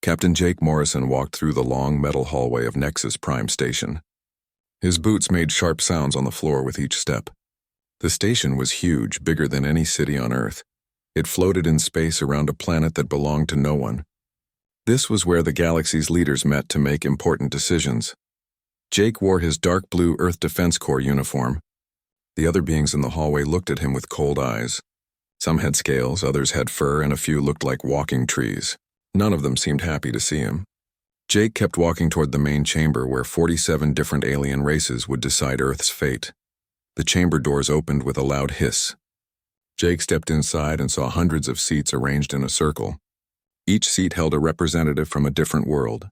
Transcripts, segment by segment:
Captain Jake Morrison walked through the long metal hallway of Nexus Prime Station. His boots made sharp sounds on the floor with each step. The station was huge, bigger than any city on Earth. It floated in space around a planet that belonged to no one. This was where the galaxy's leaders met to make important decisions. Jake wore his dark blue Earth Defense Corps uniform. The other beings in the hallway looked at him with cold eyes. Some had scales, others had fur, and a few looked like walking trees. None of them seemed happy to see him. Jake kept walking toward the main chamber where 47 different alien races would decide Earth's fate. The chamber doors opened with a loud hiss. Jake stepped inside and saw hundreds of seats arranged in a circle. Each seat held a representative from a different world.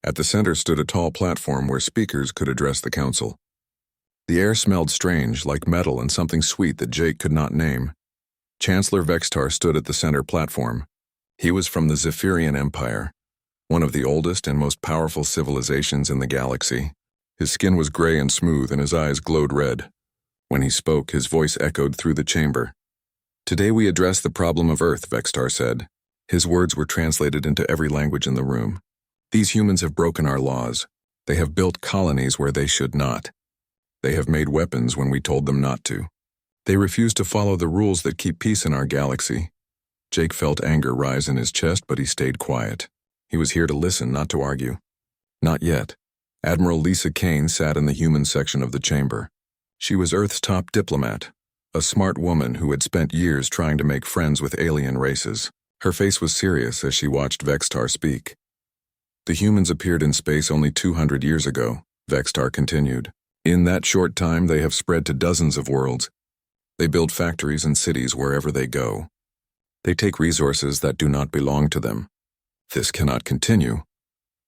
At the center stood a tall platform where speakers could address the council. The air smelled strange, like metal and something sweet that Jake could not name. Chancellor Vextar stood at the center platform. He was from the Zephyrian Empire, one of the oldest and most powerful civilizations in the galaxy. His skin was gray and smooth and his eyes glowed red. When he spoke, his voice echoed through the chamber. "Today we address the problem of Earth," Vextar said. His words were translated into every language in the room. "These humans have broken our laws. They have built colonies where they should not. They have made weapons when we told them not to. They refuse to follow the rules that keep peace in our galaxy." Jake felt anger rise in his chest, but he stayed quiet. He was here to listen, not to argue. Not yet. Admiral Lisa Kane sat in the human section of the chamber. She was Earth's top diplomat, a smart woman who had spent years trying to make friends with alien races. Her face was serious as she watched Vextar speak. "The humans appeared in space only 200 years ago," Vextar continued. "In that short time, they have spread to dozens of worlds. They build factories and cities wherever they go. They take resources that do not belong to them. This cannot continue."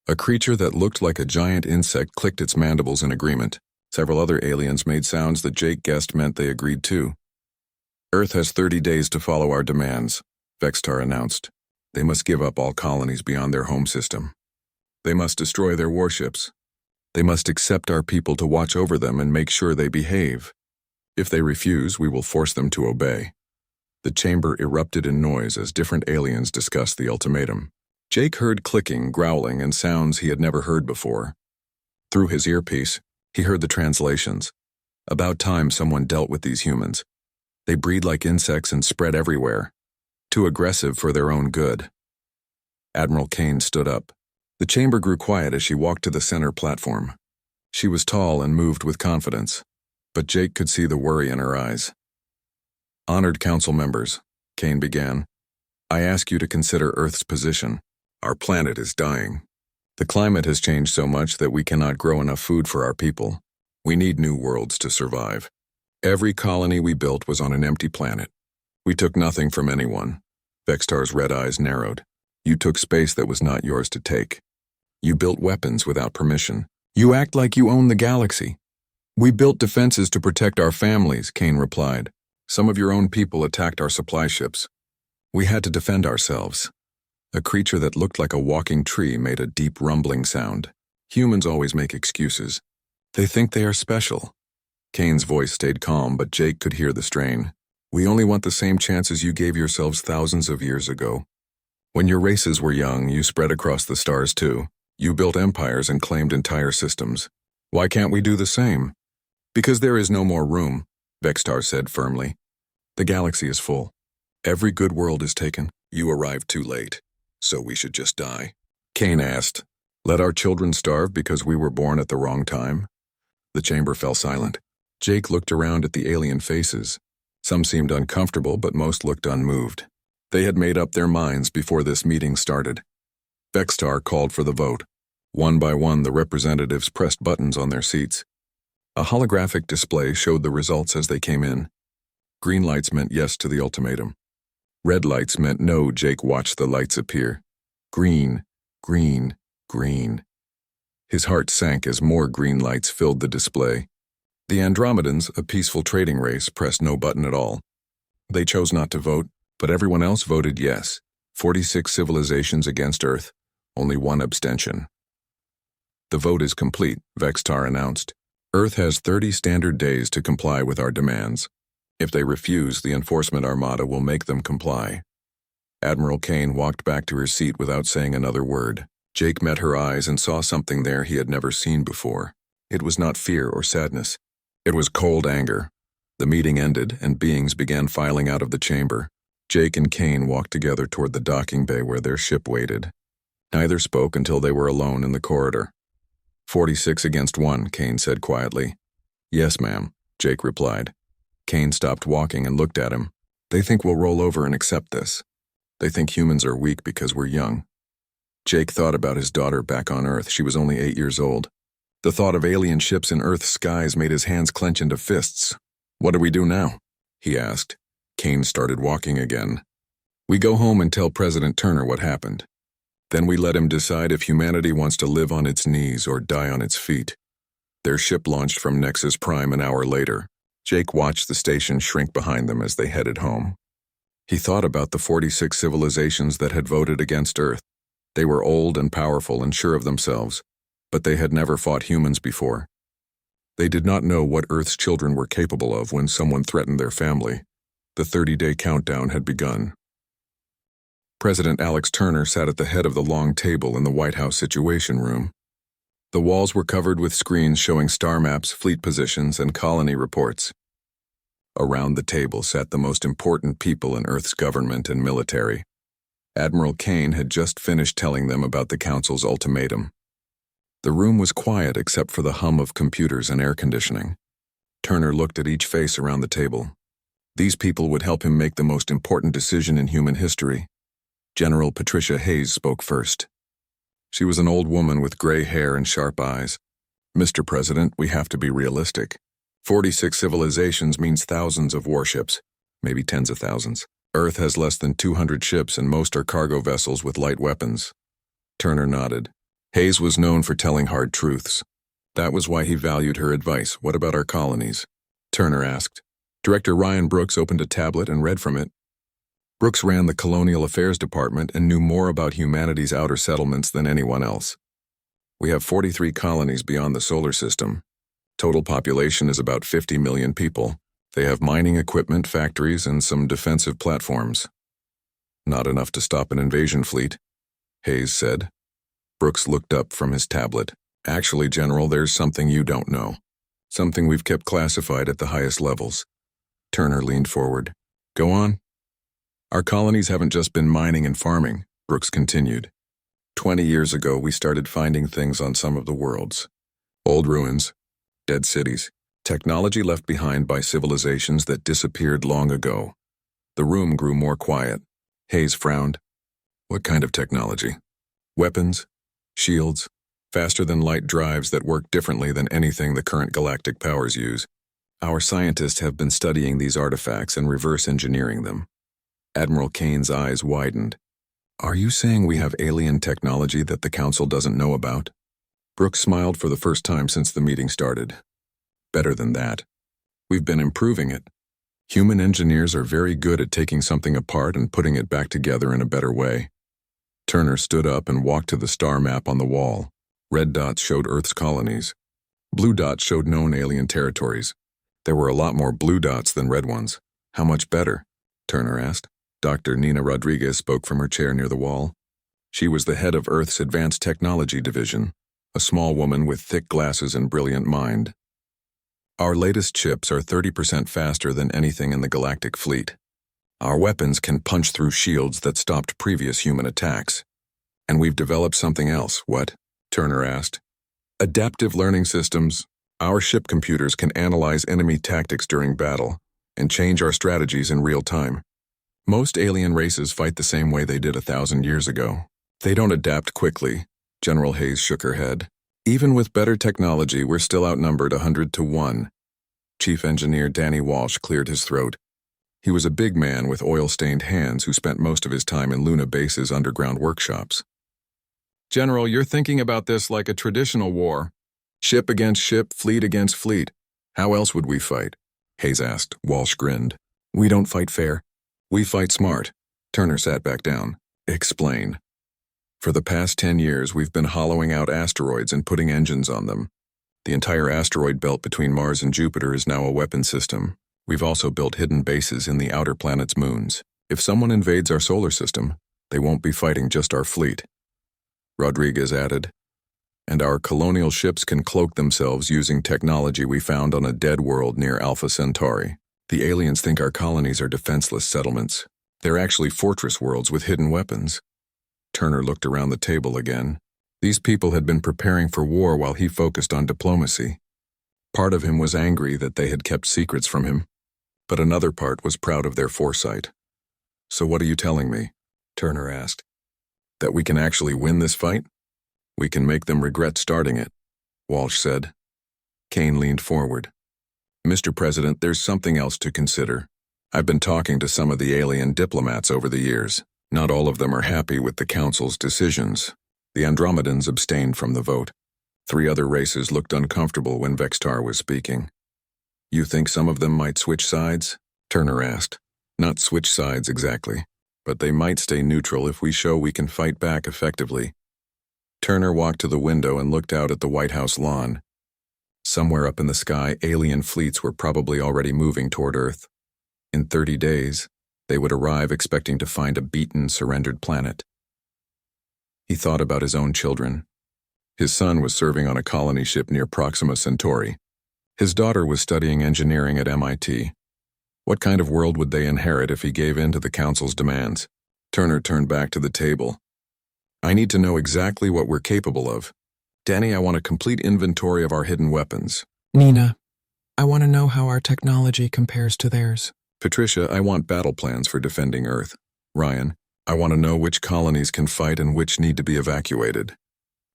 A creature that looked like a giant insect clicked its mandibles in agreement. Several other aliens made sounds that Jake guessed meant they agreed too. "Earth has 30 days to follow our demands," Vextar announced. "They must give up all colonies beyond their home system. They must destroy their warships. They must accept our people to watch over them and make sure they behave. If they refuse, we will force them to obey." The chamber erupted in noise as different aliens discussed the ultimatum. Jake heard clicking, growling, and sounds he had never heard before. Through his earpiece, he heard the translations. About time someone dealt with these humans. They breed like insects and spread everywhere. Too aggressive for their own good. Admiral Kane stood up. The chamber grew quiet as she walked to the center platform. She was tall and moved with confidence, but Jake could see the worry in her eyes. "Honored council members," Kane began, "I ask you to consider Earth's position. Our planet is dying. The climate has changed so much that we cannot grow enough food for our people. We need new worlds to survive. Every colony we built was on an empty planet. We took nothing from anyone." Vextar's red eyes narrowed. "You took space that was not yours to take. You built weapons without permission. You act like you own the galaxy." "We built defenses to protect our families," Kane replied. "Some of your own people attacked our supply ships. We had to defend ourselves." A creature that looked like a walking tree made a deep rumbling sound. "Humans always make excuses. They think they are special." Kane's voice stayed calm, but Jake could hear the strain. "We only want the same chances you gave yourselves thousands of years ago. When your races were young, you spread across the stars too. You built empires and claimed entire systems. Why can't we do the same?" "Because there is no more room," Vextar said firmly. "The galaxy is full. Every good world is taken. You arrived too late. So we should just die." Kane asked, "Let our children starve because we were born at the wrong time?" The chamber fell silent. Jake looked around at the alien faces. Some seemed uncomfortable, but most looked unmoved. They had made up their minds before this meeting started. Vextar called for the vote. One by one, the representatives pressed buttons on their seats. A holographic display showed the results as they came in. Green lights meant yes to the ultimatum. Red lights meant no. Jake watched the lights appear. Green, green, green. His heart sank as more green lights filled the display. The Andromedans, a peaceful trading race, pressed no button at all. They chose not to vote, but everyone else voted yes. 46 civilizations against Earth, only one abstention. "The vote is complete," Vextar announced. "Earth has 30 standard days to comply with our demands. If they refuse, the enforcement armada will make them comply." Admiral Kane walked back to her seat without saying another word. Jake met her eyes and saw something there he had never seen before. It was not fear or sadness. It was cold anger. The meeting ended, and beings began filing out of the chamber. Jake and Kane walked together toward the docking bay where their ship waited. Neither spoke until they were alone in the corridor. 46 against 1, Kane said quietly. Yes, ma'am, Jake replied. Kane stopped walking and looked at him. They think we'll roll over and accept this. They think humans are weak because we're young. Jake thought about his daughter back on Earth. She was only 8 years old. The thought of alien ships in Earth's skies made his hands clench into fists. What do we do now? He asked. Kane started walking again. We go home and tell President Turner what happened. Then we let him decide if humanity wants to live on its knees or die on its feet. Their ship launched from Nexus Prime an hour later. Jake watched the station shrink behind them as they headed home. He thought about the 46 civilizations that had voted against Earth. They were old and powerful and sure of themselves, but they had never fought humans before. They did not know what Earth's children were capable of when someone threatened their family. The 30-day countdown had begun. President Alex Turner sat at the head of the long table in the White House Situation Room. The walls were covered with screens showing star maps, fleet positions, and colony reports. Around the table sat the most important people in Earth's government and military. Admiral Kane had just finished telling them about the Council's ultimatum. The room was quiet except for the hum of computers and air conditioning. Turner looked at each face around the table. These people would help him make the most important decision in human history. General Patricia Hayes spoke first. She was an old woman with gray hair and sharp eyes. Mr. President, we have to be realistic. 46 civilizations means thousands of warships, maybe tens of thousands. Earth has less than 200 ships and most are cargo vessels with light weapons. Turner nodded. Hayes was known for telling hard truths. That was why he valued her advice. What about our colonies? Turner asked. Director Ryan Brooks opened a tablet and read from it. Brooks ran the Colonial Affairs Department and knew more about humanity's outer settlements than anyone else. We have 43 colonies beyond the solar system. Total population is about 50 million people. They have mining equipment, factories, and some defensive platforms. Not enough to stop an invasion fleet, Hayes said. Brooks looked up from his tablet. Actually, General, there's something you don't know. Something we've kept classified at the highest levels. Turner leaned forward. Go on. Our colonies haven't just been mining and farming, Brooks continued. 20 years ago, we started finding things on some of the worlds. Old ruins, dead cities, technology left behind by civilizations that disappeared long ago. The room grew more quiet. Hayes frowned. What kind of technology? Weapons? Shields? Faster-than-light drives that work differently than anything the current galactic powers use. Our scientists have been studying these artifacts and reverse engineering them. Admiral Kane's eyes widened. Are you saying we have alien technology that the Council doesn't know about? Brooks smiled for the first time since the meeting started. Better than that. We've been improving it. Human engineers are very good at taking something apart and putting it back together in a better way. Turner stood up and walked to the star map on the wall. Red dots showed Earth's colonies. Blue dots showed known alien territories. There were a lot more blue dots than red ones. How much better? Turner asked. Dr. Nina Rodriguez spoke from her chair near the wall. She was the head of Earth's Advanced Technology Division, a small woman with thick glasses and brilliant mind. Our latest chips are 30% faster than anything in the galactic fleet. Our weapons can punch through shields that stopped previous human attacks. And we've developed something else. What? Turner asked. Adaptive learning systems. Our ship computers can analyze enemy tactics during battle and change our strategies in real time. Most alien races fight the same way they did 1,000 years ago. They don't adapt quickly. General Hayes shook her head. Even with better technology, we're still outnumbered 100 to 1. Chief Engineer Danny Walsh cleared his throat. He was a big man with oil-stained hands who spent most of his time in Luna Base's underground workshops. General, you're thinking about this like a traditional war. Ship against ship, fleet against fleet. How else would we fight? Hayes asked. Walsh grinned. We don't fight fair. We fight smart. Turner sat back down. Explain. For the past 10 years, we've been hollowing out asteroids and putting engines on them. The entire asteroid belt between Mars and Jupiter is now a weapon system. We've also built hidden bases in the outer planets' moons. If someone invades our solar system, they won't be fighting just our fleet. Rodriguez added, and our colonial ships can cloak themselves using technology we found on a dead world near Alpha Centauri. The aliens think our colonies are defenseless settlements. They're actually fortress worlds with hidden weapons. Turner looked around the table again. These people had been preparing for war while he focused on diplomacy. Part of him was angry that they had kept secrets from him, but another part was proud of their foresight. So what are you telling me? Turner asked. That we can actually win this fight? We can make them regret starting it, Walsh said. Kane leaned forward. Mr. President, there's something else to consider. I've been talking to some of the alien diplomats over the years. Not all of them are happy with the Council's decisions. The Andromedans abstained from the vote. 3 other races looked uncomfortable when Vextar was speaking. You think some of them might switch sides? Turner asked. Not switch sides exactly, but they might stay neutral if we show we can fight back effectively. Turner walked to the window and looked out at the White House lawn. Somewhere up in the sky, alien fleets were probably already moving toward Earth. In 30 days, they would arrive expecting to find a beaten, surrendered planet. He thought about his own children. His son was serving on a colony ship near Proxima Centauri. His daughter was studying engineering at MIT. What kind of world would they inherit if he gave in to the Council's demands? Turner turned back to the table. I need to know exactly what we're capable of. Danny, I want a complete inventory of our hidden weapons. Nina, I want to know how our technology compares to theirs. Patricia, I want battle plans for defending Earth. Ryan, I want to know which colonies can fight and which need to be evacuated.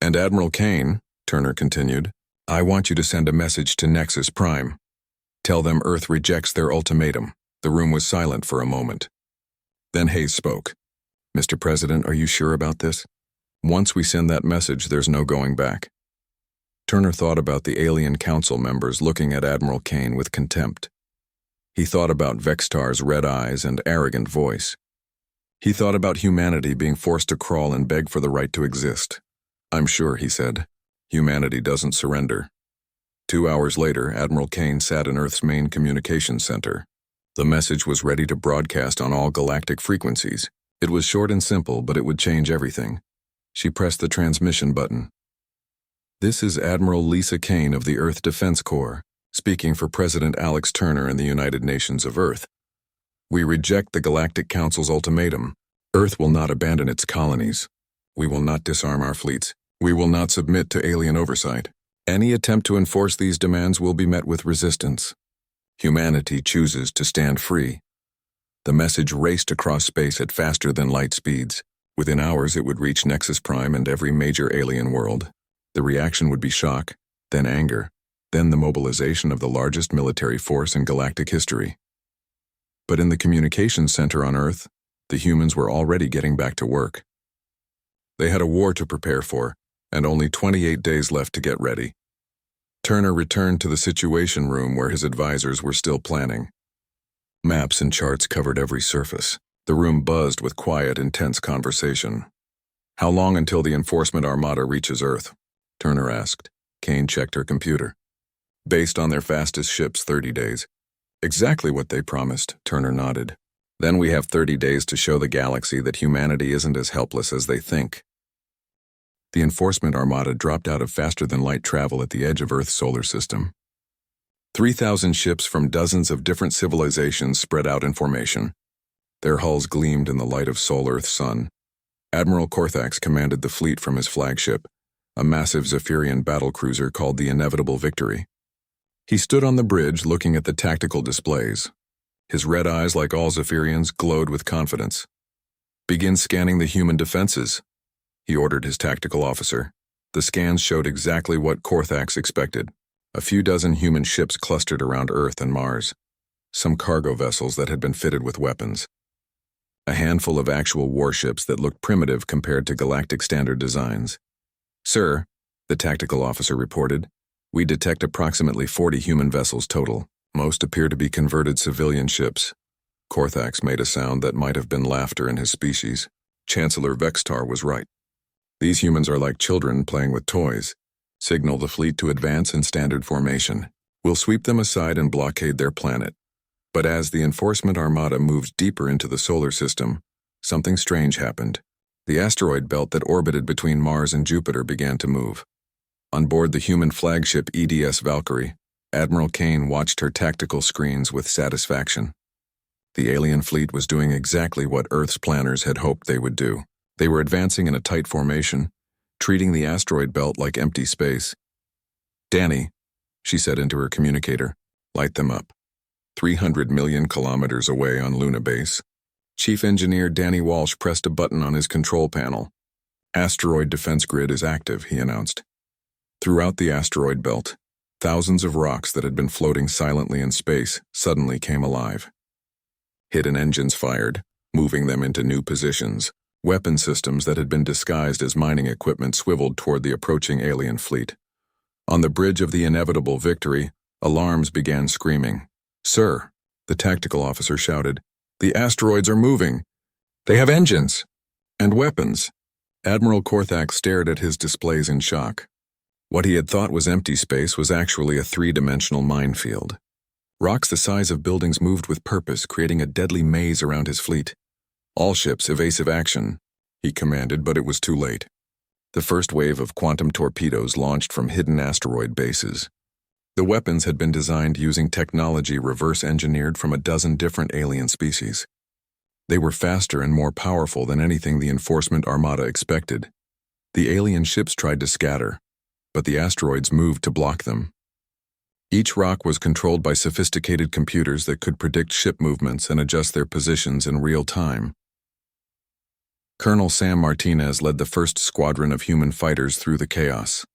And Admiral Kane, Turner continued, I want you to send a message to Nexus Prime. Tell them Earth rejects their ultimatum. The room was silent for a moment. Then Hayes spoke. Mr. President, are you sure about this? Once we send that message, there's no going back. Turner thought about the alien council members looking at Admiral Kane with contempt. He thought about Vextar's red eyes and arrogant voice. He thought about humanity being forced to crawl and beg for the right to exist. I'm sure, he said, humanity doesn't surrender. 2 hours later, Admiral Kane sat in Earth's main communications center. The message was ready to broadcast on all galactic frequencies. It was short and simple, but it would change everything. She pressed the transmission button. This is Admiral Lisa Kane of the Earth Defense Corps, speaking for President Alex Turner and the United Nations of Earth. We reject the Galactic Council's ultimatum. Earth will not abandon its colonies. We will not disarm our fleets. We will not submit to alien oversight. Any attempt to enforce these demands will be met with resistance. Humanity chooses to stand free. The message raced across space at faster than light speeds. Within hours, it would reach Nexus Prime and every major alien world. The reaction would be shock, then anger, then the mobilization of the largest military force in galactic history. But in the communications center on Earth, the humans were already getting back to work. They had a war to prepare for, and only 28 days left to get ready. Turner returned to the Situation Room where his advisors were still planning. Maps and charts covered every surface. The room buzzed with quiet, intense conversation. How long until the enforcement armada reaches Earth? Turner asked. Kane checked her computer. Based on their fastest ships, 30 days. Exactly what they promised, Turner nodded. Then we have 30 days to show the galaxy that humanity isn't as helpless as they think. The enforcement armada dropped out of faster-than-light travel at the edge of Earth's solar system. 3,000 ships from dozens of different civilizations spread out in formation. Their hulls gleamed in the light of Sol-Earth's sun. Admiral Korthax commanded the fleet from his flagship, a massive Zephyrian battlecruiser called the Inevitable Victory. He stood on the bridge looking at the tactical displays. His red eyes, like all Zephyrians, glowed with confidence. Begin scanning the human defenses, he ordered his tactical officer. The scans showed exactly what Korthax expected. A few dozen human ships clustered around Earth and Mars. Some cargo vessels that had been fitted with weapons. A handful of actual warships that looked primitive compared to galactic standard designs. Sir, the tactical officer reported, we detect approximately 40 human vessels total. Most appear to be converted civilian ships. Korthax made a sound that might have been laughter in his species. Chancellor Vextar was right. These humans are like children playing with toys. Signal the fleet to advance in standard formation. We'll sweep them aside and blockade their planet. But as the enforcement armada moved deeper into the solar system, something strange happened. The asteroid belt that orbited between Mars and Jupiter began to move. On board the human flagship EDS Valkyrie, Admiral Kane watched her tactical screens with satisfaction. The alien fleet was doing exactly what Earth's planners had hoped they would do. They were advancing in a tight formation, treating the asteroid belt like empty space. "Danny," she said into her communicator, "light them up." 300 million kilometers away on Luna Base, Chief Engineer Danny Walsh pressed a button on his control panel. "Asteroid defense grid is active," he announced. Throughout the asteroid belt, thousands of rocks that had been floating silently in space suddenly came alive. Hidden engines fired, moving them into new positions. Weapon systems that had been disguised as mining equipment swiveled toward the approaching alien fleet. On the bridge of the inevitable Victory, alarms began screaming. "Sir," the tactical officer shouted, "the asteroids are moving. They have engines and weapons." Admiral Korthak stared at his displays in shock. What he had thought was empty space was actually a three-dimensional minefield. Rocks the size of buildings moved with purpose, creating a deadly maze around his fleet. "All ships, evasive action," he commanded, but it was too late. The first wave of quantum torpedoes launched from hidden asteroid bases. The weapons had been designed using technology reverse-engineered from a dozen different alien species. They were faster and more powerful than anything the enforcement armada expected. The alien ships tried to scatter, but the asteroids moved to block them. Each rock was controlled by sophisticated computers that could predict ship movements and adjust their positions in real time. Colonel Sam Martinez led the first squadron of human fighters through the chaos.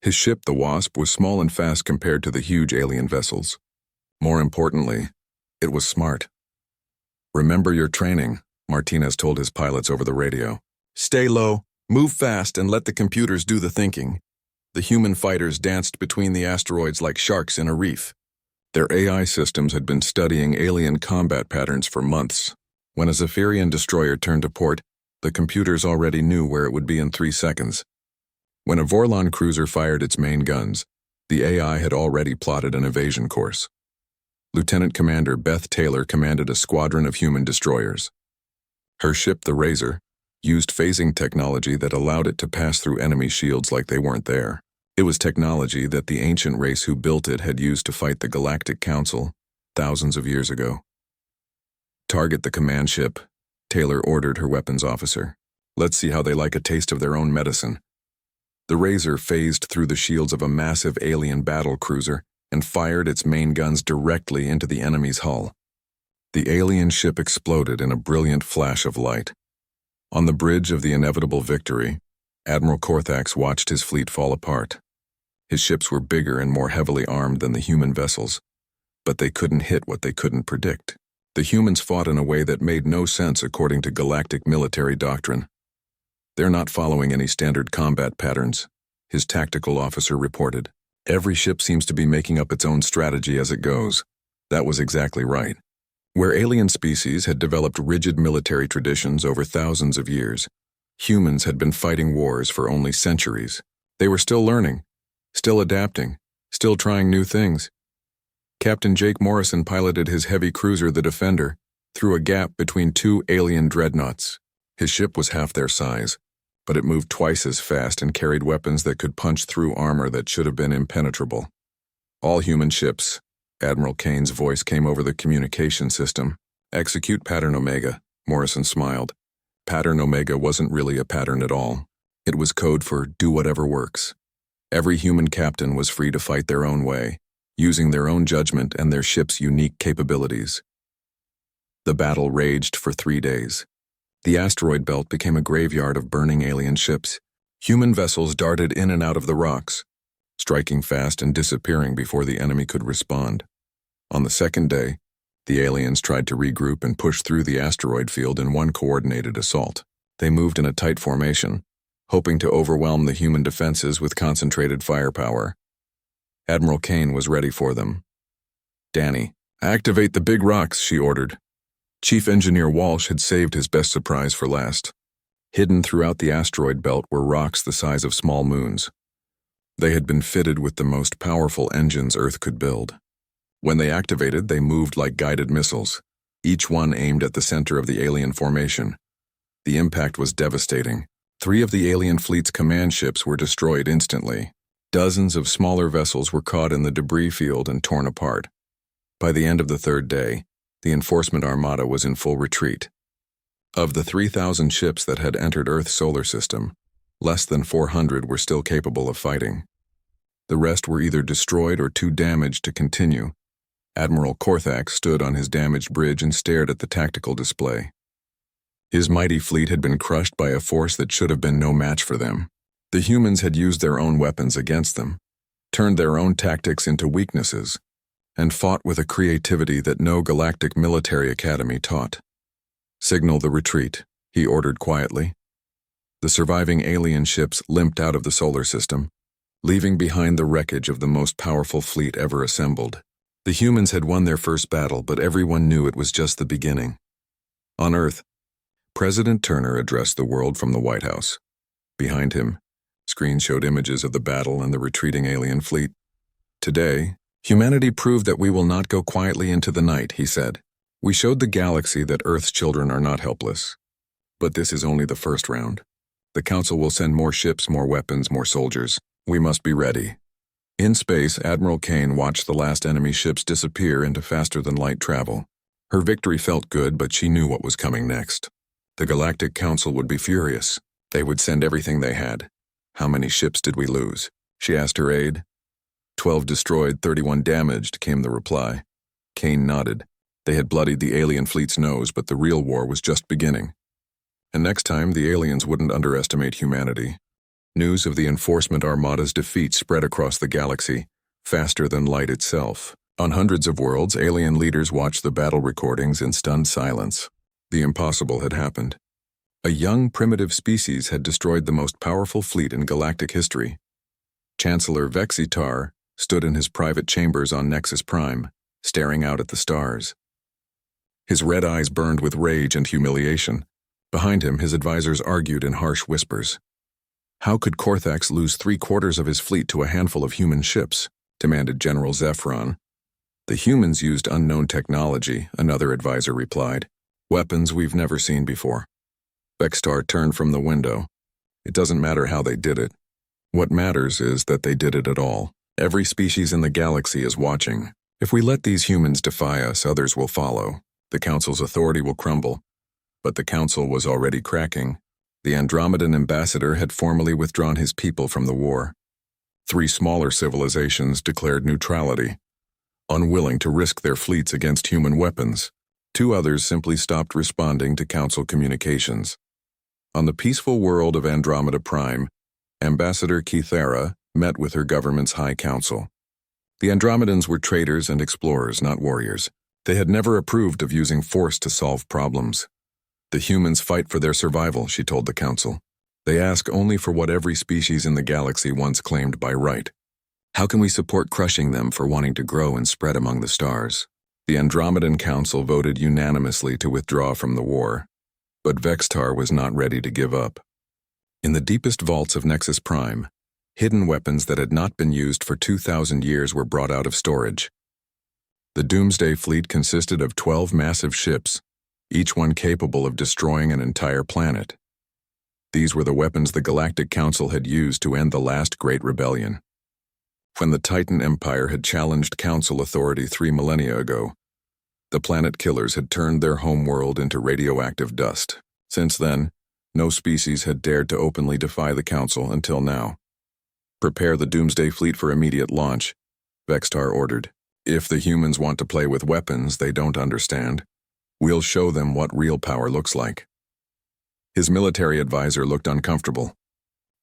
His ship, the Wasp, was small and fast compared to the huge alien vessels. More importantly, it was smart. "Remember your training," Martinez told his pilots over the radio. "Stay low, move fast, and let the computers do the thinking." The human fighters danced between the asteroids like sharks in a reef. Their AI systems had been studying alien combat patterns for months. When a Zephyrian destroyer turned to port, the computers already knew where it would be in 3 seconds. When a Vorlon cruiser fired its main guns, the AI had already plotted an evasion course. Lieutenant Commander Beth Taylor commanded a squadron of human destroyers. Her ship, the Razor, used phasing technology that allowed it to pass through enemy shields like they weren't there. It was technology that the ancient race who built it had used to fight the Galactic Council thousands of years ago. "Target the command ship," Taylor ordered her weapons officer. "Let's see how they like a taste of their own medicine." The Razor phased through the shields of a massive alien battle cruiser and fired its main guns directly into the enemy's hull. The alien ship exploded in a brilliant flash of light. On the bridge of the inevitable Victory, Admiral Korthax watched his fleet fall apart. His ships were bigger and more heavily armed than the human vessels, but they couldn't hit what they couldn't predict. The humans fought in a way that made no sense according to galactic military doctrine. "They're not following any standard combat patterns," his tactical officer reported. "Every ship seems to be making up its own strategy as it goes." That was exactly right. Where alien species had developed rigid military traditions over thousands of years, humans had been fighting wars for only centuries. They were still learning, still adapting, still trying new things. Captain Jake Morrison piloted his heavy cruiser, the Defender, through a gap between 2 alien dreadnoughts. His ship was half their size, but it moved twice as fast and carried weapons that could punch through armor that should have been impenetrable. "All human ships," Admiral Kane's voice came over the communication system. "Execute Pattern Omega," Morrison smiled. Pattern Omega wasn't really a pattern at all. It was code for do whatever works. Every human captain was free to fight their own way, using their own judgment and their ship's unique capabilities. The battle raged for 3 days. The asteroid belt became a graveyard of burning alien ships. Human vessels darted in and out of the rocks, striking fast and disappearing before the enemy could respond. On the second day, the aliens tried to regroup and push through the asteroid field in one coordinated assault. They moved in a tight formation, hoping to overwhelm the human defenses with concentrated firepower. Admiral Kane was ready for them. "Danny, activate the big rocks," she ordered. Chief Engineer Walsh had saved his best surprise for last. Hidden throughout the asteroid belt were rocks the size of small moons. They had been fitted with the most powerful engines Earth could build. When they activated, they moved like guided missiles, each one aimed at the center of the alien formation. The impact was devastating. 3 of the alien fleet's command ships were destroyed instantly. Dozens of smaller vessels were caught in the debris field and torn apart. By the end of the 3rd day, the enforcement armada was in full retreat. Of the 3,000 ships that had entered Earth's solar system, less than 400 were still capable of fighting. The rest were either destroyed or too damaged to continue. Admiral Korthak stood on his damaged bridge and stared at the tactical display. His mighty fleet had been crushed by a force that should have been no match for them. The humans had used their own weapons against them, turned their own tactics into weaknesses, and fought with a creativity that no galactic military academy taught. "Signal the retreat," he ordered quietly. The surviving alien ships limped out of the solar system, leaving behind the wreckage of the most powerful fleet ever assembled. The humans had won their first battle, but everyone knew it was just the beginning. On Earth, President Turner addressed the world from the White House. Behind him, screens showed images of the battle and the retreating alien fleet. "Today, humanity proved that we will not go quietly into the night," he said. "We showed the galaxy that Earth's children are not helpless. But this is only the first round. The Council will send more ships, more weapons, more soldiers. We must be ready." In space, Admiral Kane watched the last enemy ships disappear into faster-than-light travel. Her victory felt good, but she knew what was coming next. The Galactic Council would be furious. They would send everything they had. "How many ships did we lose?" she asked her aide. 12 destroyed, 31 damaged, came the reply. Kane nodded. They had bloodied the alien fleet's nose, but the real war was just beginning. And next time, the aliens wouldn't underestimate humanity. News of the Enforcement Armada's defeat spread across the galaxy, faster than light itself. On hundreds of worlds, alien leaders watched the battle recordings in stunned silence. The impossible had happened. A young, primitive species had destroyed the most powerful fleet in galactic history. Chancellor Vexitar stood in his private chambers on Nexus Prime, staring out at the stars. His red eyes burned with rage and humiliation. Behind him, his advisors argued in harsh whispers. "How could Korthax lose 3/4 of his fleet to a handful of human ships?" demanded General Zephron. "The humans used unknown technology," another advisor replied. "Weapons we've never seen before." Vextar turned from the window. "It doesn't matter how they did it. What matters is that they did it at all. Every species in the galaxy is watching. If we let these humans defy us, others will follow. The Council's authority will crumble." But the Council was already cracking. The Andromedan ambassador had formally withdrawn his people from the war. 3 smaller civilizations declared neutrality, unwilling to risk their fleets against human weapons. 2 others simply stopped responding to Council communications. On the peaceful world of Andromeda Prime, Ambassador Kithara met with her government's High Council. The Andromedans were traders and explorers, not warriors. They had never approved of using force to solve problems. "The humans fight for their survival," she told the Council. "They ask only for what every species in the galaxy once claimed by right. How can we support crushing them for wanting to grow and spread among the stars?" The Andromedan Council voted unanimously to withdraw from the war, but Vextar was not ready to give up. In the deepest vaults of Nexus Prime, hidden weapons that had not been used for 2,000 years were brought out of storage. The Doomsday Fleet consisted of 12 massive ships, each one capable of destroying an entire planet. These were the weapons the Galactic Council had used to end the last Great Rebellion. When the Titan Empire had challenged Council authority 3 millennia ago, the planet killers had turned their homeworld into radioactive dust. Since then, no species had dared to openly defy the Council until now. "Prepare the Doomsday Fleet for immediate launch," Vextar ordered. "If the humans want to play with weapons they don't understand, we'll show them what real power looks like." His military advisor looked uncomfortable.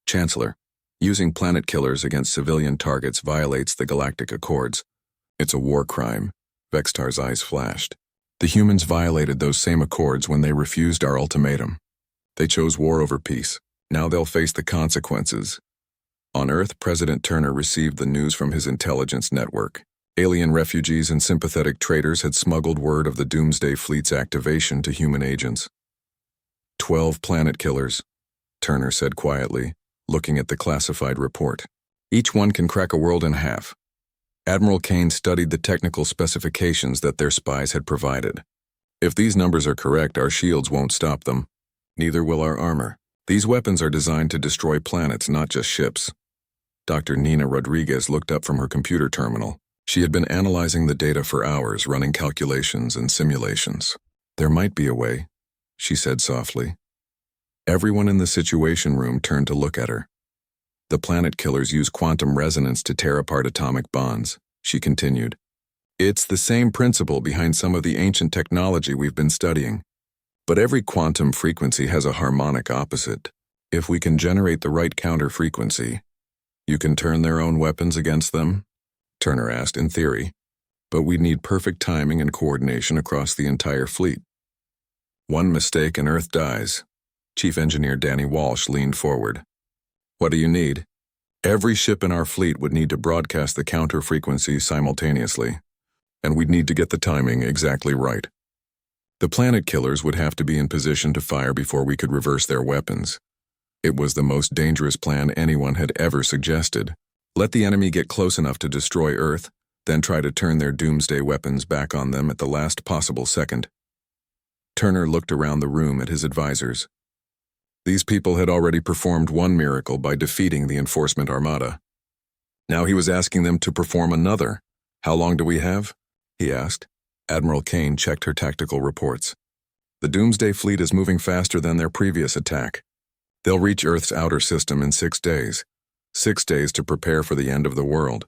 "Chancellor, using planet killers against civilian targets violates the Galactic Accords. It's a war crime." Vextar's eyes flashed. "The humans violated those same accords when they refused our ultimatum. They chose war over peace. Now they'll face the consequences." On Earth, President Turner received the news from his intelligence network. Alien refugees and sympathetic traders had smuggled word of the Doomsday Fleet's activation to human agents. 12 planet killers, Turner said quietly, looking at the classified report. "Each one can crack a world in half. Admiral Kane studied the technical specifications that their spies had provided. If these numbers are correct, our shields won't stop them. Neither will our armor. These weapons are designed to destroy planets, not just ships. Dr. Nina Rodriguez looked up from her computer terminal. She had been analyzing the data for hours, running calculations and simulations. There might be a way, she said softly. Everyone in the situation room turned to look at her. The planet killers use quantum resonance to tear apart atomic bonds, she continued. It's the same principle behind some of the ancient technology we've been studying. But every quantum frequency has a harmonic opposite. If we can generate the right counter frequency, you can turn their own weapons against them? Turner asked, in theory. But we'd need perfect timing and coordination across the entire fleet. One mistake and Earth dies. Chief Engineer Danny Walsh leaned forward. What do you need? Every ship in our fleet would need to broadcast the counter frequencies simultaneously, and we'd need to get the timing exactly right. The planet killers would have to be in position to fire before we could reverse their weapons. It was the most dangerous plan anyone had ever suggested. Let the enemy get close enough to destroy Earth, then try to turn their doomsday weapons back on them at the last possible second. Turner looked around the room at his advisors. These people had already performed one miracle by defeating the enforcement armada. Now he was asking them to perform another. How long do we have? He asked. Admiral Kane checked her tactical reports. The Doomsday Fleet is moving faster than their previous attack. They'll reach Earth's outer system in 6 days. 6 days to prepare for the end of the world.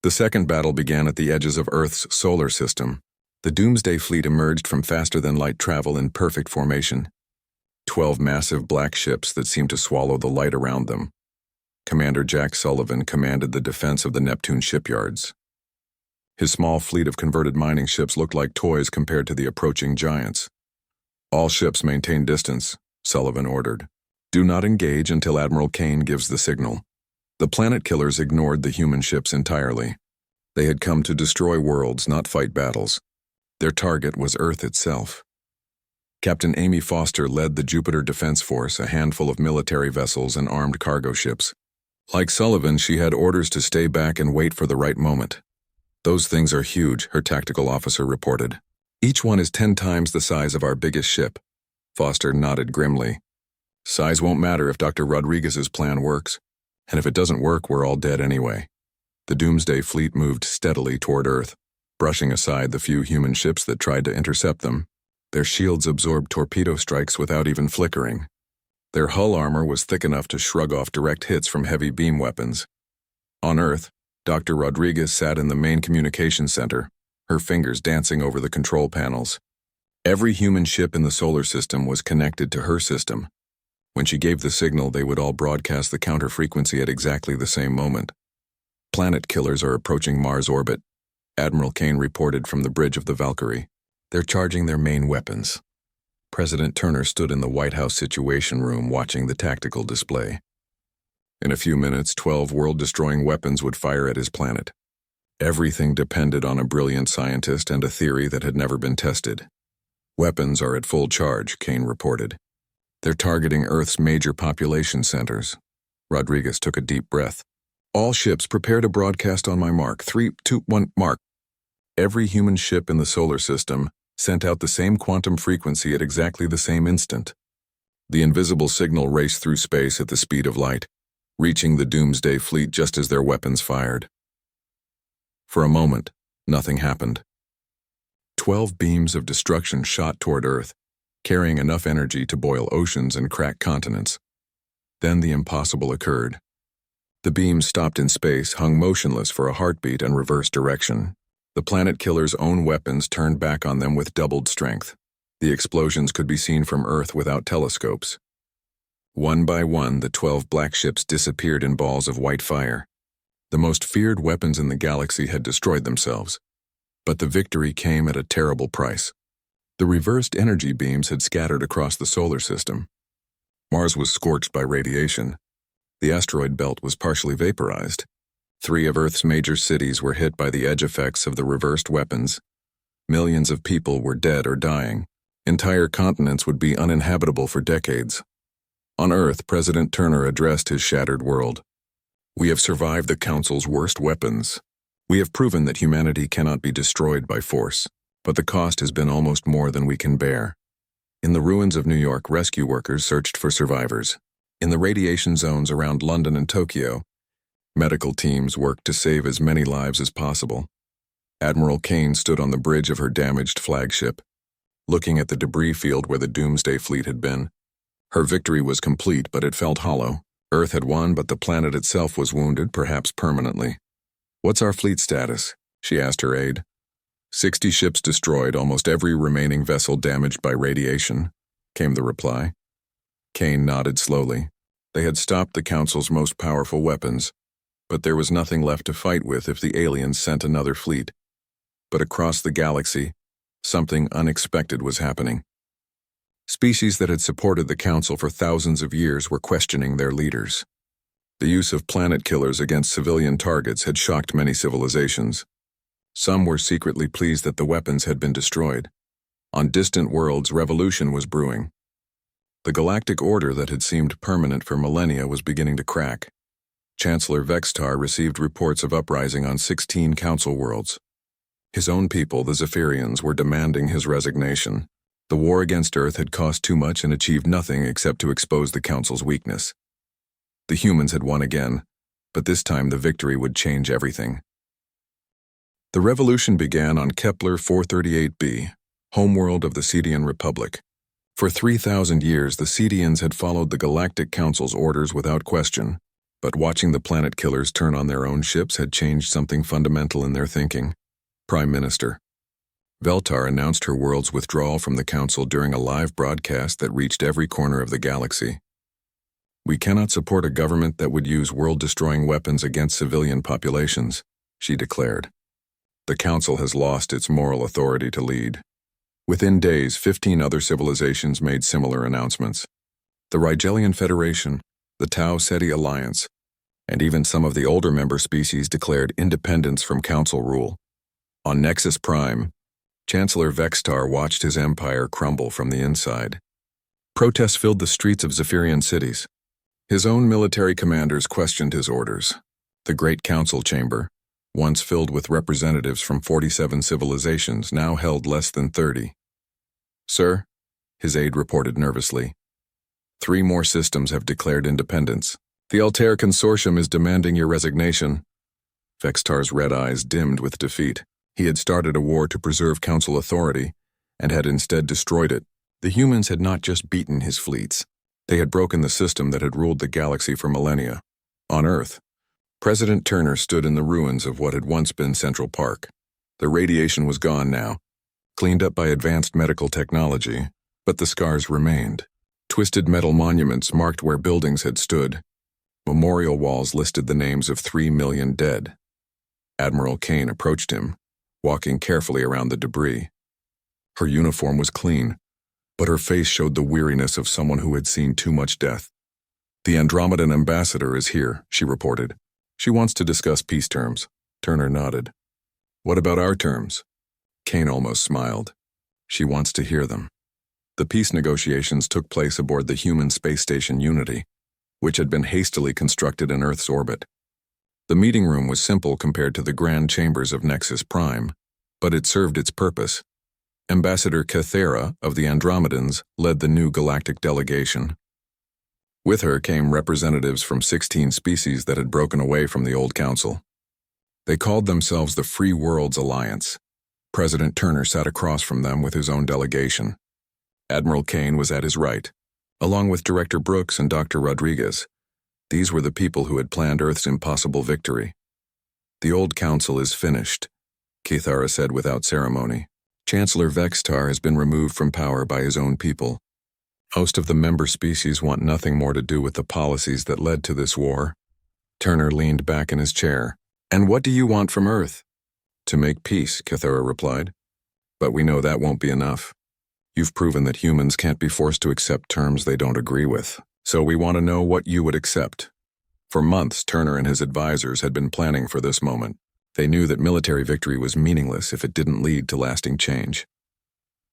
The second battle began at the edges of Earth's solar system. The Doomsday Fleet emerged from faster-than-light travel in perfect formation. 12 massive black ships that seemed to swallow the light around them. Commander Jack Sullivan commanded the defense of the Neptune shipyards. His small fleet of converted mining ships looked like toys compared to the approaching giants. All ships maintain distance, Sullivan ordered. Do not engage until Admiral Kane gives the signal. The planet killers ignored the human ships entirely. They had come to destroy worlds, not fight battles. Their target was Earth itself. Captain Amy Foster led the Jupiter Defense Force, a handful of military vessels and armed cargo ships. Like Sullivan, she had orders to stay back and wait for the right moment. Those things are huge, her tactical officer reported. Each one is 10 times the size of our biggest ship. Foster nodded grimly. Size won't matter if Dr. Rodriguez's plan works. And if it doesn't work, we're all dead anyway. The Doomsday Fleet moved steadily toward Earth, brushing aside the few human ships that tried to intercept them. Their shields absorbed torpedo strikes without even flickering. Their hull armor was thick enough to shrug off direct hits from heavy beam weapons. On Earth, Dr. Rodriguez sat in the main communications center, her fingers dancing over the control panels. Every human ship in the solar system was connected to her system. When she gave the signal, they would all broadcast the counter frequency at exactly the same moment. Planet killers are approaching Mars orbit, Admiral Kane reported from the bridge of the Valkyrie. They're charging their main weapons. President Turner stood in the White House Situation Room watching the tactical display. In a few minutes, 12 world-destroying weapons would fire at his planet. Everything depended on a brilliant scientist and a theory that had never been tested. Weapons are at full charge, Kane reported. They're targeting Earth's major population centers. Rodriguez took a deep breath. All ships prepare to broadcast on my mark. 3, 2, 1, mark. Every human ship in the solar system sent out the same quantum frequency at exactly the same instant. The invisible signal raced through space at the speed of light, reaching the Doomsday Fleet just as their weapons fired. For a moment, nothing happened. 12 beams of destruction shot toward Earth, carrying enough energy to boil oceans and crack continents. Then the impossible occurred. The beams stopped in space, hung motionless for a heartbeat, and reversed direction. The planet killers' own weapons turned back on them with doubled strength. The explosions could be seen from Earth without telescopes. One by one, the 12 black ships disappeared in balls of white fire. The most feared weapons in the galaxy had destroyed themselves. But the victory came at a terrible price. The reversed energy beams had scattered across the solar system. Mars was scorched by radiation. The asteroid belt was partially vaporized. 3 of Earth's major cities were hit by the edge effects of the reversed weapons. Millions of people were dead or dying. Entire continents would be uninhabitable for decades. On Earth, President Turner addressed his shattered world. We have survived the Council's worst weapons. We have proven that humanity cannot be destroyed by force, but the cost has been almost more than we can bear. In the ruins of New York, rescue workers searched for survivors. In the radiation zones around London and Tokyo, medical teams worked to save as many lives as possible. Admiral Kane stood on the bridge of her damaged flagship, looking at the debris field where the Doomsday Fleet had been. Her victory was complete, but it felt hollow. Earth had won, but the planet itself was wounded, perhaps permanently. "What's our fleet status?" she asked her aide. 60 ships destroyed, almost every remaining vessel damaged by radiation, came the reply. Kane nodded slowly. They had stopped the Council's most powerful weapons, but there was nothing left to fight with if the aliens sent another fleet. But across the galaxy, something unexpected was happening. Species that had supported the Council for thousands of years were questioning their leaders. The use of planet killers against civilian targets had shocked many civilizations. Some were secretly pleased that the weapons had been destroyed. On distant worlds, revolution was brewing. The galactic order that had seemed permanent for millennia was beginning to crack. Chancellor Vextar received reports of uprising on 16 Council worlds. His own people, the Zephyrians, were demanding his resignation. The war against Earth had cost too much and achieved nothing except to expose the Council's weakness. The humans had won again, but this time the victory would change everything. The revolution began on Kepler 438b, homeworld of the Cedian Republic. For 3,000 years, the Cedians had followed the Galactic Council's orders without question, but watching the planet killers turn on their own ships had changed something fundamental in their thinking. Prime Minister Veltar announced her world's withdrawal from the Council during a live broadcast that reached every corner of the galaxy. "We cannot support a government that would use world-destroying weapons against civilian populations," she declared. "The Council has lost its moral authority to lead." Within days, 15 other civilizations made similar announcements. The Rigelian Federation, the Tau Ceti Alliance, and even some of the older member species declared independence from Council rule. On Nexus Prime, Chancellor Vextar watched his empire crumble from the inside. Protests filled the streets of Zephyrian cities. His own military commanders questioned his orders. The Great Council Chamber, once filled with representatives from 47 civilizations, now held less than 30. "Sir," his aide reported nervously, 3 more systems have declared independence. The Altair Consortium is demanding your resignation." Vextar's red eyes dimmed with defeat. He had started a war to preserve Council authority, and had instead destroyed it. The humans had not just beaten his fleets. They had broken the system that had ruled the galaxy for millennia. On Earth, President Turner stood in the ruins of what had once been Central Park. The radiation was gone now, cleaned up by advanced medical technology, but the scars remained. Twisted metal monuments marked where buildings had stood. Memorial walls listed the names of 3 million dead. Admiral Kane approached him, walking carefully around the debris. Her uniform was clean, but her face showed the weariness of someone who had seen too much death. "The Andromedan ambassador is here," she reported. "She wants to discuss peace terms." Turner nodded. "What about our terms?" Kane almost smiled. "She wants to hear them." The peace negotiations took place aboard the human space station Unity, which had been hastily constructed in Earth's orbit. The meeting room was simple compared to the grand chambers of Nexus Prime, but it served its purpose. Ambassador Cathera of the Andromedans led the new galactic delegation. With her came representatives from 16 species that had broken away from the old council. They called themselves the Free Worlds Alliance. President Turner sat across from them with his own delegation. Admiral Kane was at his right, along with Director Brooks and Dr. Rodriguez. These were the people who had planned Earth's impossible victory. "The old council is finished," Cathara said without ceremony. "Chancellor Vextar has been removed from power by his own people. Most of the member species want nothing more to do with the policies that led to this war." Turner leaned back in his chair. "And what do you want from Earth?" "To make peace," Cathara replied. "But we know that won't be enough. You've proven that humans can't be forced to accept terms they don't agree with. So we want to know what you would accept." For months, Turner and his advisors had been planning for this moment. They knew that military victory was meaningless if it didn't lead to lasting change.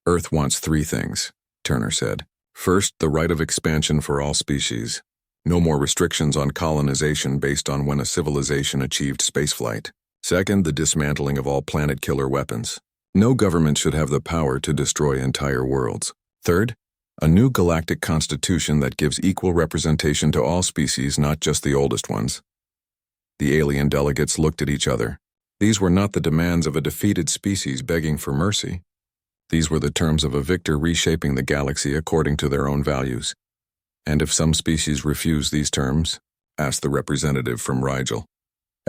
"Earth wants 3 things," Turner said. "First, the right of expansion for all species. No more restrictions on colonization based on when a civilization achieved spaceflight. Second, the dismantling of all planet-killer weapons. No government should have the power to destroy entire worlds. Third, a new galactic constitution that gives equal representation to all species, not just the oldest ones. The alien delegates looked at each other. These were not the demands of a defeated species begging for mercy. These were the terms of a victor reshaping the galaxy according to their own values. And if some species refuse these terms? Asked the representative from Rigel.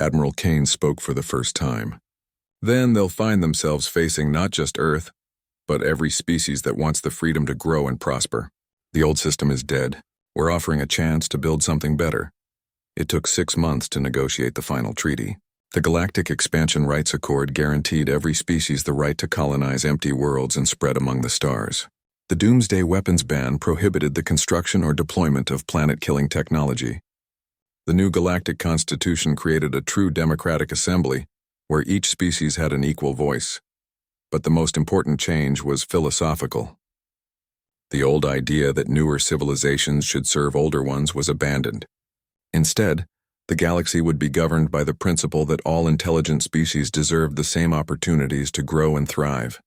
Admiral Kane spoke for the first time. Then they'll find themselves facing not just Earth, but every species that wants the freedom to grow and prosper. The old system is dead. We're offering a chance to build something better. It took 6 months to negotiate the final treaty. The Galactic Expansion Rights Accord guaranteed every species the right to colonize empty worlds and spread among the stars. The Doomsday Weapons Ban prohibited the construction or deployment of planet-killing technology. The new Galactic Constitution created a true democratic assembly where each species had an equal voice. But the most important change was philosophical. The old idea that newer civilizations should serve older ones was abandoned. Instead, the galaxy would be governed by the principle that all intelligent species deserved the same opportunities to grow and thrive.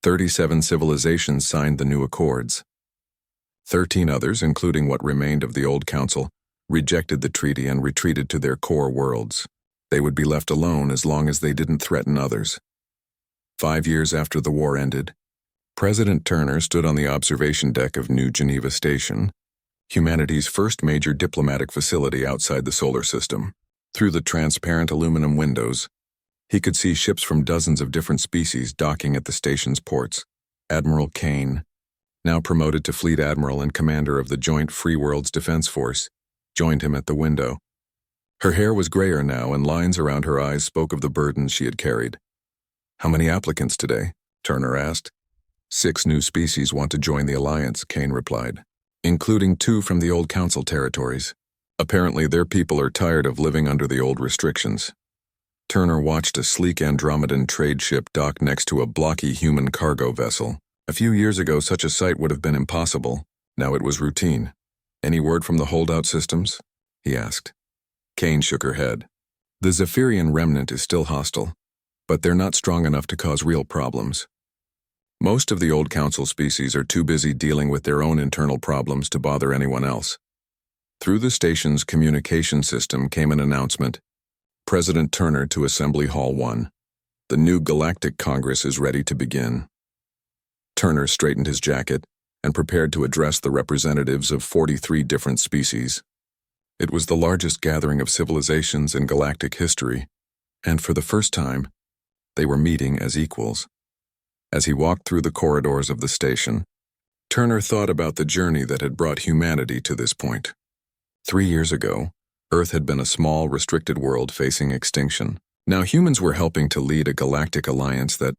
37 civilizations signed the new accords. 13 others, including what remained of the old council, rejected the treaty and retreated to their core worlds. They would be left alone as long as they didn't threaten others. 5 years after the war ended, President Turner stood on the observation deck of New Geneva Station, humanity's first major diplomatic facility outside the solar system. Through the transparent aluminum windows, he could see ships from dozens of different species docking at the station's ports. Admiral Kane, now promoted to Fleet Admiral and commander of the Joint Free Worlds Defense Force, joined him at the window. Her hair was grayer now, and lines around her eyes spoke of the burdens she had carried. "How many applicants today?" Turner asked. 6 new species want to join the alliance, Kane replied, including 2 from the old council territories. Apparently their people are tired of living under the old restrictions. Turner watched a sleek Andromedan trade ship dock next to a blocky human cargo vessel. A few years ago such a sight would have been impossible. Now it was routine. "Any word from the holdout systems?" he asked. Kane shook her head. "The Zephyrian remnant is still hostile, but they're not strong enough to cause real problems. Most of the old council species are too busy dealing with their own internal problems to bother anyone else." Through the station's communication system came an announcement. President Turner to Assembly Hall 1. "The new Galactic Congress is ready to begin." Turner straightened his jacket and prepared to address the representatives of 43 different species. It was the largest gathering of civilizations in galactic history, and for the first time, they were meeting as equals. As he walked through the corridors of the station, Turner thought about the journey that had brought humanity to this point. 3 years ago, Earth had been a small, restricted world facing extinction. Now humans were helping to lead a galactic alliance that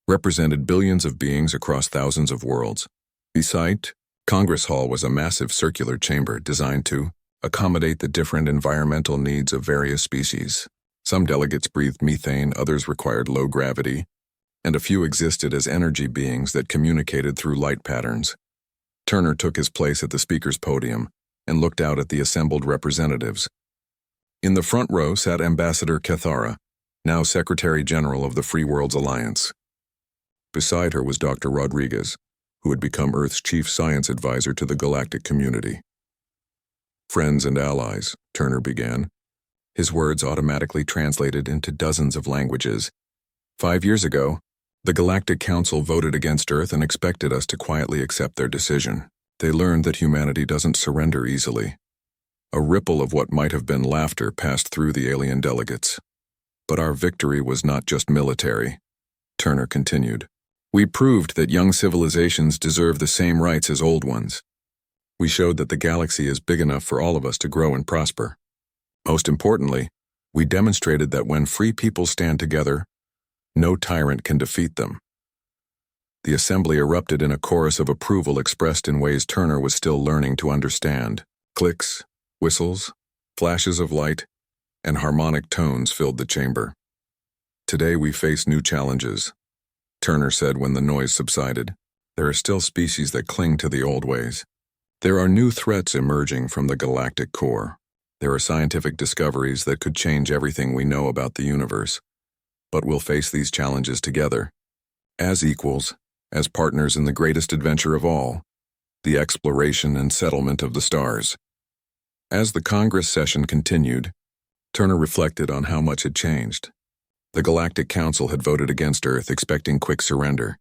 represented billions of beings across thousands of worlds. The site, Congress Hall, was a massive circular chamber designed to accommodate the different environmental needs of various species. Some delegates breathed methane, others required low gravity, and a few existed as energy beings that communicated through light patterns. Turner took his place at the speaker's podium and looked out at the assembled representatives. In the front row sat Ambassador Cathara, now Secretary General of the Free Worlds Alliance. Beside her was Dr. Rodriguez, who had become Earth's chief science advisor to the galactic community. "Friends and allies," Turner began, his words automatically translated into dozens of languages. 5 years ago, the Galactic Council voted against Earth and expected us to quietly accept their decision. They learned that humanity doesn't surrender easily. A ripple of what might have been laughter passed through the alien delegates. But our victory was not just military, Turner continued. We proved that young civilizations deserve the same rights as old ones. We showed that the galaxy is big enough for all of us to grow and prosper. Most importantly, we demonstrated that when free people stand together, no tyrant can defeat them. The assembly erupted in a chorus of approval expressed in ways Turner was still learning to understand. Clicks, whistles, flashes of light, and harmonic tones filled the chamber. Today we face new challenges, Turner said when the noise subsided. There are still species that cling to the old ways. There are new threats emerging from the galactic core. There are scientific discoveries that could change everything we know about the universe. but we'll face these challenges together, as equals, as partners in the greatest adventure of all, the exploration and settlement of the stars. As the Congress session continued, Turner reflected on how much had changed. The Galactic Council had voted against Earth, expecting quick surrender.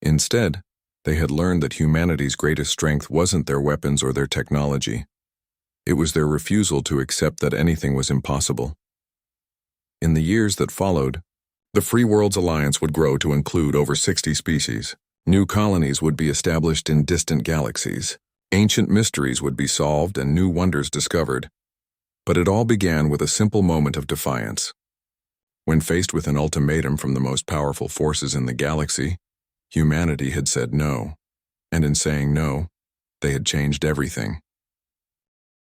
Instead, they had learned that humanity's greatest strength wasn't their weapons or their technology. It was their refusal to accept that anything was impossible. In the years that followed, the Free Worlds Alliance would grow to include over 60 species. New colonies would be established in distant galaxies. Ancient mysteries would be solved and new wonders discovered. But it all began with a simple moment of defiance. When faced with an ultimatum from the most powerful forces in the galaxy, humanity had said no. And in saying no, they had changed everything.